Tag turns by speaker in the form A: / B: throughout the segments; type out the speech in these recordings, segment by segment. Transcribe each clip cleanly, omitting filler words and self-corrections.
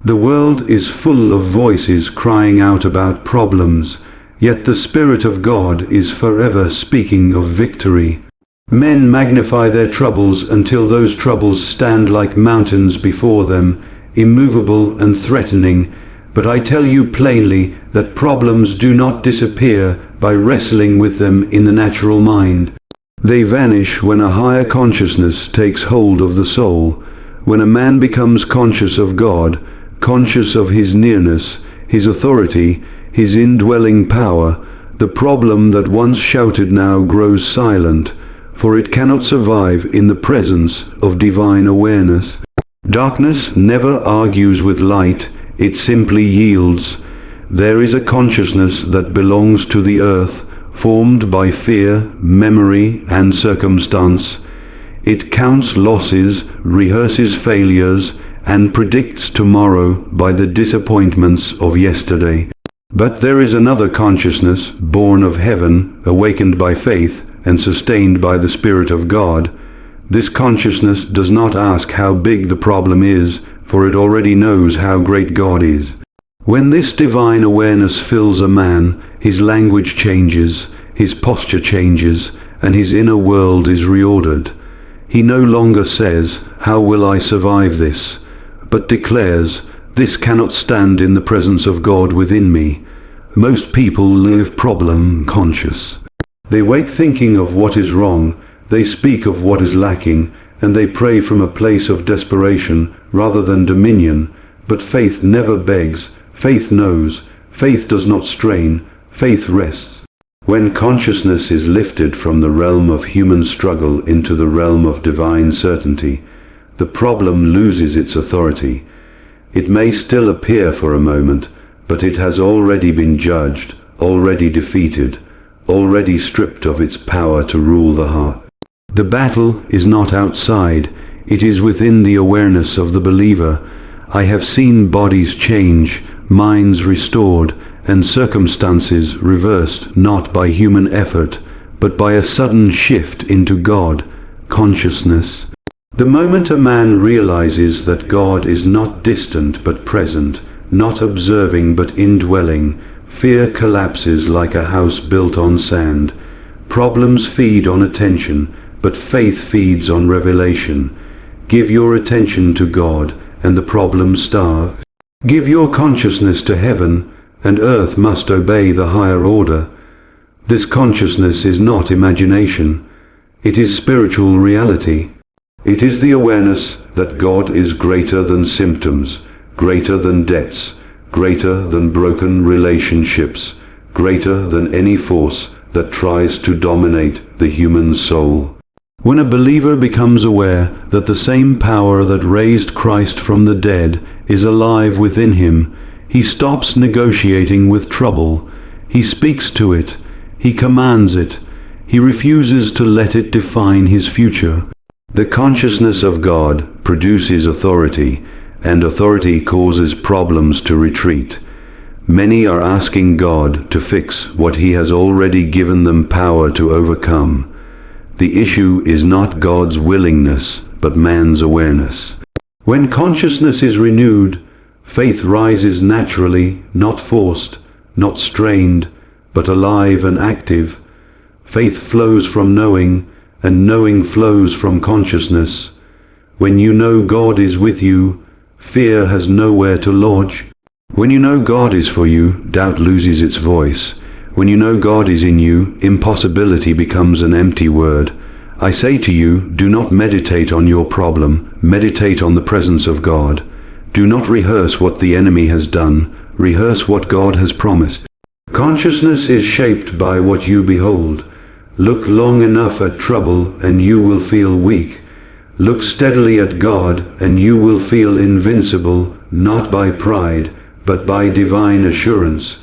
A: The world is full of voices crying out about problems, yet the Spirit of God is forever speaking of victory. Men magnify their troubles until those troubles stand like mountains before them, immovable and threatening. But I tell you plainly that problems do not disappear by wrestling with them in the natural mind. They vanish when a higher consciousness takes hold of the soul. When a man becomes conscious of God, conscious of his nearness, his authority, his indwelling power, the problem that once shouted now grows silent, for it cannot survive in the presence of divine awareness. Darkness never argues with light, it simply yields. There is a consciousness that belongs to the earth, formed by fear, memory, and circumstance. It counts losses, rehearses failures, and predicts tomorrow by the disappointments of yesterday. But there is another consciousness, born of heaven, awakened by faith, and sustained by the Spirit of God. This consciousness does not ask how big the problem is, for it already knows how great God is. When this divine awareness fills a man, his language changes, his posture changes, and his inner world is reordered. He no longer says, "How will I survive this?" but declares, "This cannot stand in the presence of God within me." Most people live problem conscious. They wake thinking of what is wrong, they speak of what is lacking, and they pray from a place of desperation rather than dominion. But faith never begs, faith knows, faith does not strain, faith rests. When consciousness is lifted from the realm of human struggle into the realm of divine certainty, the problem loses its authority. It may still appear for a moment, but it has already been judged, already defeated, already stripped of its power to rule the heart. The battle is not outside, it is within the awareness of the believer. I have seen bodies change, minds restored, and circumstances reversed not by human effort, but by a sudden shift into God, consciousness. The moment a man realizes that God is not distant but present, not observing but indwelling, fear collapses like a house built on sand. Problems feed on attention, but faith feeds on revelation. Give your attention to God, and the problems starve. Give your consciousness to heaven, and earth must obey the higher order. This consciousness is not imagination. It is spiritual reality. It is the awareness that God is greater than symptoms, greater than debts, greater than broken relationships, greater than any force that tries to dominate the human soul. When a believer becomes aware that the same power that raised Christ from the dead is alive within him, he stops negotiating with trouble. He speaks to it. He commands it. He refuses to let it define his future. The consciousness of God produces authority, and authority causes problems to retreat. Many are asking God to fix what He has already given them power to overcome. The issue is not God's willingness, but man's awareness. When consciousness is renewed, faith rises naturally, not forced, not strained, but alive and active. Faith flows from knowing, and knowing flows from consciousness. When you know God is with you, fear has nowhere to lodge. When you know God is for you, doubt loses its voice. When you know God is in you, impossibility becomes an empty word. I say to you, do not meditate on your problem, meditate on the presence of God. Do not rehearse what the enemy has done, rehearse what God has promised. Consciousness is shaped by what you behold. Look long enough at trouble and you will feel weak. Look steadily at God and you will feel invincible, not by pride, but by divine assurance.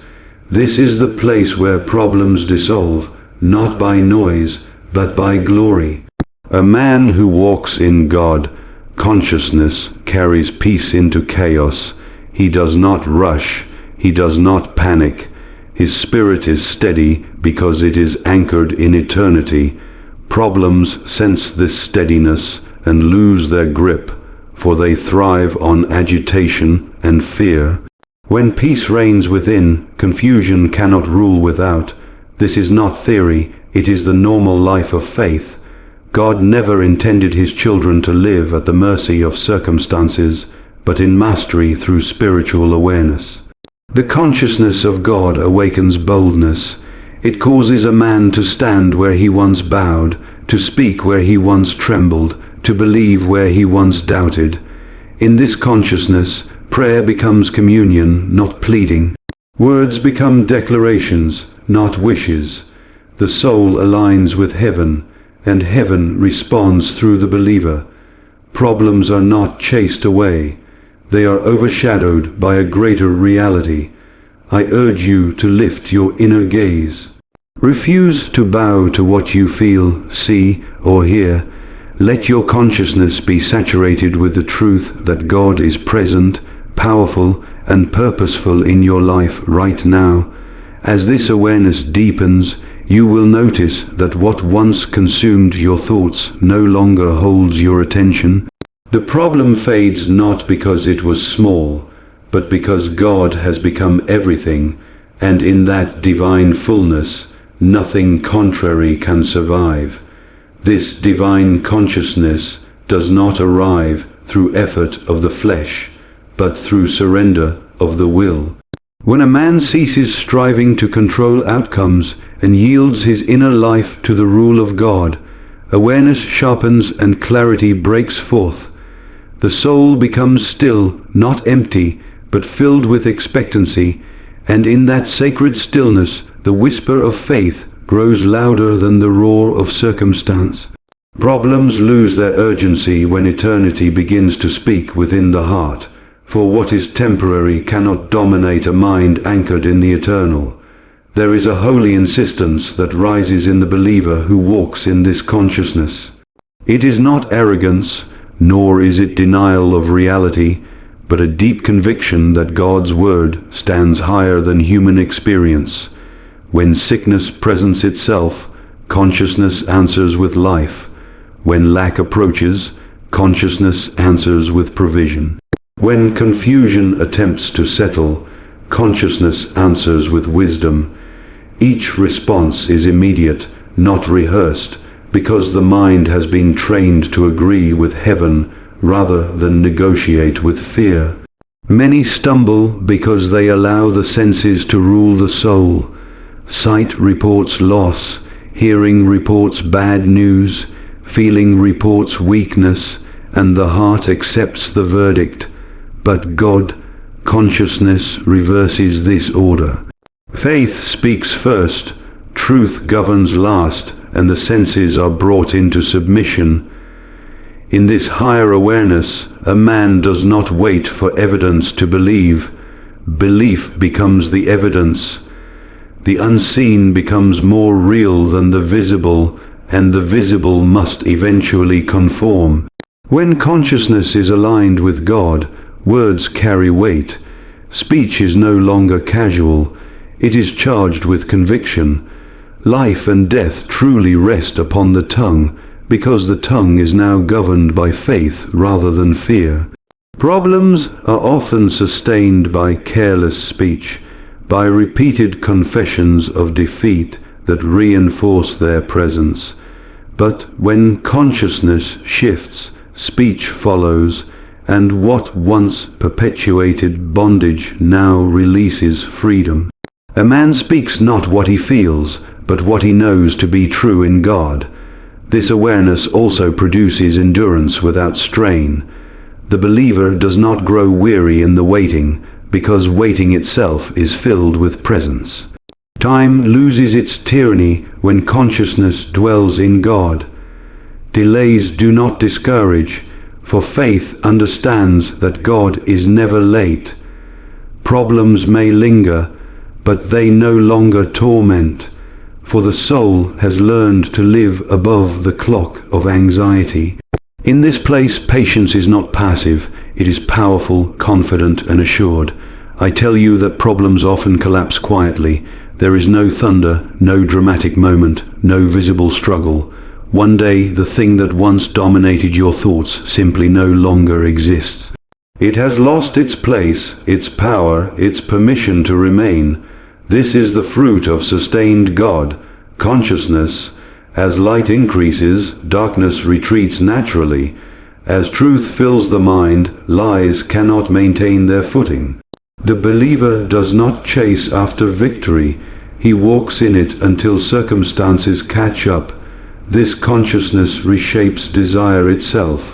A: This is the place where problems dissolve, not by noise, but by glory. A man who walks in God, consciousness, carries peace into chaos. He does not rush, he does not panic. His spirit is steady because it is anchored in eternity. Problems sense this steadiness and lose their grip, for they thrive on agitation and fear. When peace reigns within, confusion cannot rule without. This is not theory, it is the normal life of faith. God never intended his children to live at the mercy of circumstances, but in mastery through spiritual awareness. The consciousness of God awakens boldness. It causes a man to stand where he once bowed, to speak where he once trembled, to believe where he once doubted. In this consciousness, prayer becomes communion, not pleading. Words become declarations, not wishes. The soul aligns with heaven, and heaven responds through the believer. Problems are not chased away. They are overshadowed by a greater reality. I urge you to lift your inner gaze. Refuse to bow to what you feel, see, or hear. Let your consciousness be saturated with the truth that God is present, powerful, and purposeful in your life right now. As this awareness deepens, you will notice that what once consumed your thoughts no longer holds your attention. The problem fades not because it was small, but because God has become everything, and in that divine fullness, nothing contrary can survive. This divine consciousness does not arrive through effort of the flesh, but through surrender of the will. When a man ceases striving to control outcomes and yields his inner life to the rule of God, awareness sharpens and clarity breaks forth. The soul becomes still, not empty, but filled with expectancy, and in that sacred stillness the whisper of faith grows louder than the roar of circumstance. Problems lose their urgency when eternity begins to speak within the heart, for what is temporary cannot dominate a mind anchored in the eternal. There is a holy insistence that rises in the believer who walks in this consciousness. It is not arrogance, nor is it denial of reality, but a deep conviction that God's word stands higher than human experience. When sickness presents itself, consciousness answers with life. When lack approaches, consciousness answers with provision. When confusion attempts to settle, consciousness answers with wisdom. Each response is immediate, not rehearsed, because the mind has been trained to agree with heaven rather than negotiate with fear. Many stumble because they allow the senses to rule the soul. Sight reports loss, hearing reports bad news, feeling reports weakness, and the heart accepts the verdict. But God, consciousness, reverses this order. Faith speaks first, truth governs last, and the senses are brought into submission. In this higher awareness, a man does not wait for evidence to believe. Belief becomes the evidence. The unseen becomes more real than the visible, and the visible must eventually conform. When consciousness is aligned with God, words carry weight. Speech is no longer casual. It is charged with conviction. Life and death truly rest upon the tongue, because the tongue is now governed by faith rather than fear. Problems are often sustained by careless speech, by repeated confessions of defeat that reinforce their presence. But when consciousness shifts, speech follows, and what once perpetuated bondage now releases freedom. A man speaks not what he feels, but what he knows to be true in God. This awareness also produces endurance without strain. The believer does not grow weary in the waiting, because waiting itself is filled with presence. Time loses its tyranny when consciousness dwells in God. Delays do not discourage, for faith understands that God is never late. Problems may linger, but they no longer torment, for the soul has learned to live above the clock of anxiety. In this place, patience is not passive, it is powerful, confident, and assured. I tell you that problems often collapse quietly. There is no thunder, no dramatic moment, no visible struggle. One day, the thing that once dominated your thoughts simply no longer exists. It has lost its place, its power, its permission to remain. This is the fruit of sustained God, consciousness. As light increases, darkness retreats naturally. As truth fills the mind, lies cannot maintain their footing. The believer does not chase after victory. He walks in it until circumstances catch up. This consciousness reshapes desire itself.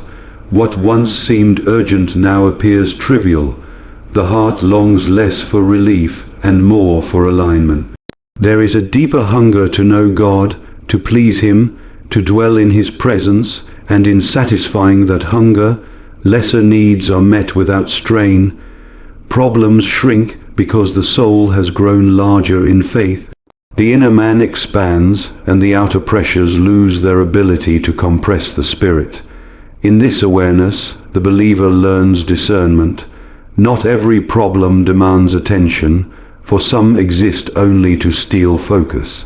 A: What once seemed urgent now appears trivial. The heart longs less for relief and more for alignment. There is a deeper hunger to know God, to please Him, to dwell in His presence, and in satisfying that hunger, lesser needs are met without strain. Problems shrink because the soul has grown larger in faith. The inner man expands, and the outer pressures lose their ability to compress the spirit. In this awareness, the believer learns discernment. Not every problem demands attention, for some exist only to steal focus.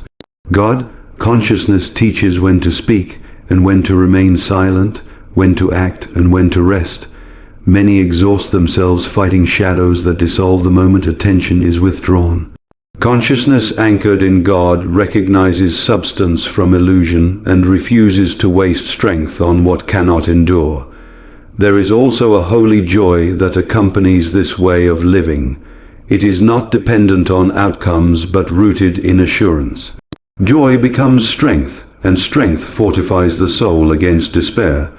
A: God, consciousness teaches when to speak and when to remain silent, when to act and when to rest. Many exhaust themselves fighting shadows that dissolve the moment attention is withdrawn. Consciousness anchored in God recognizes substance from illusion and refuses to waste strength on what cannot endure. There is also a holy joy that accompanies this way of living. It is not dependent on outcomes but rooted in assurance. Joy becomes strength, and strength fortifies the soul against despair.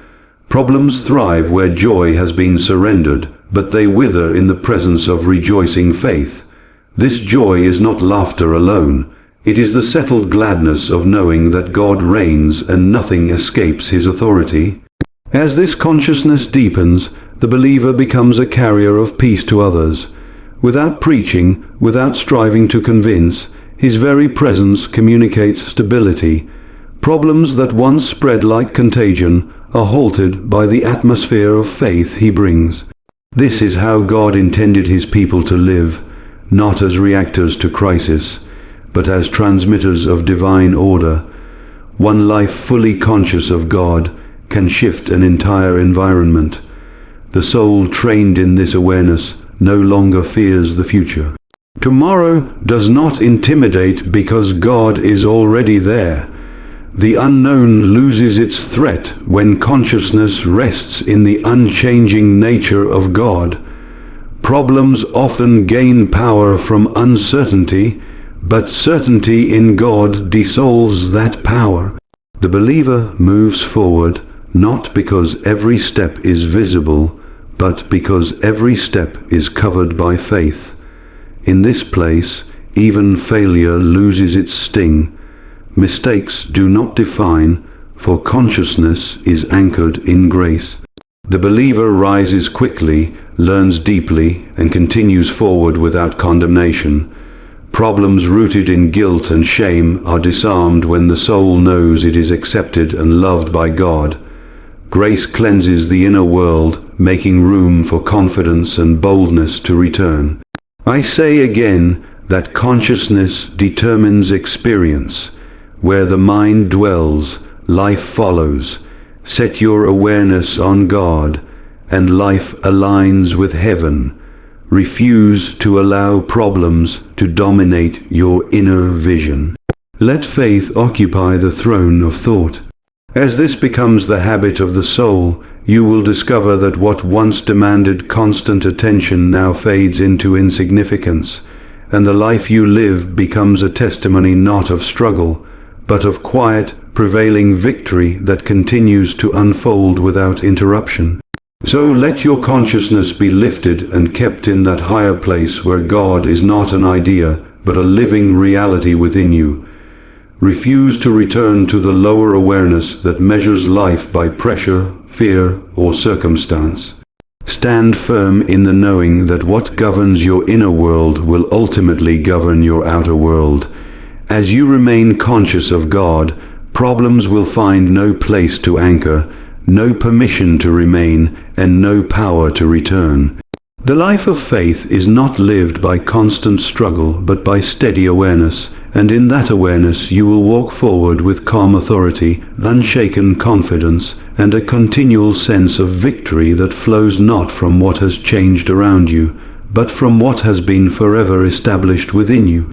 A: Problems thrive where joy has been surrendered, but they wither in the presence of rejoicing faith. This joy is not laughter alone. It is the settled gladness of knowing that God reigns and nothing escapes His authority. As this consciousness deepens, the believer becomes a carrier of peace to others. Without preaching, without striving to convince, his very presence communicates stability. Problems that once spread like contagion are halted by the atmosphere of faith he brings. This is how God intended His people to live, not as reactors to crisis, but as transmitters of divine order. One life fully conscious of God can shift an entire environment. The soul trained in this awareness no longer fears the future. Tomorrow does not intimidate because God is already there. The unknown loses its threat when consciousness rests in the unchanging nature of God. Problems often gain power from uncertainty, but certainty in God dissolves that power. The believer moves forward not because every step is visible, but because every step is covered by faith. In this place, even failure loses its sting. Mistakes do not define, for consciousness is anchored in grace. The believer rises quickly, learns deeply, and continues forward without condemnation. Problems rooted in guilt and shame are disarmed when the soul knows it is accepted and loved by God. Grace cleanses the inner world, making room for confidence and boldness to return. I say again that consciousness determines experience. Where the mind dwells, life follows. Set your awareness on God, and life aligns with heaven. Refuse to allow problems to dominate your inner vision. Let faith occupy the throne of thought. As this becomes the habit of the soul, you will discover that what once demanded constant attention now fades into insignificance, and the life you live becomes a testimony not of struggle, but of quiet, prevailing victory that continues to unfold without interruption. So let your consciousness be lifted and kept in that higher place where God is not an idea, but a living reality within you. Refuse to return to the lower awareness that measures life by pressure, fear, or circumstance. Stand firm in the knowing that what governs your inner world will ultimately govern your outer world. As you remain conscious of God, problems will find no place to anchor, no permission to remain, and no power to return. The life of faith is not lived by constant struggle, but by steady awareness, and in that awareness you will walk forward with calm authority, unshaken confidence, and a continual sense of victory that flows not from what has changed around you, but from what has been forever established within you.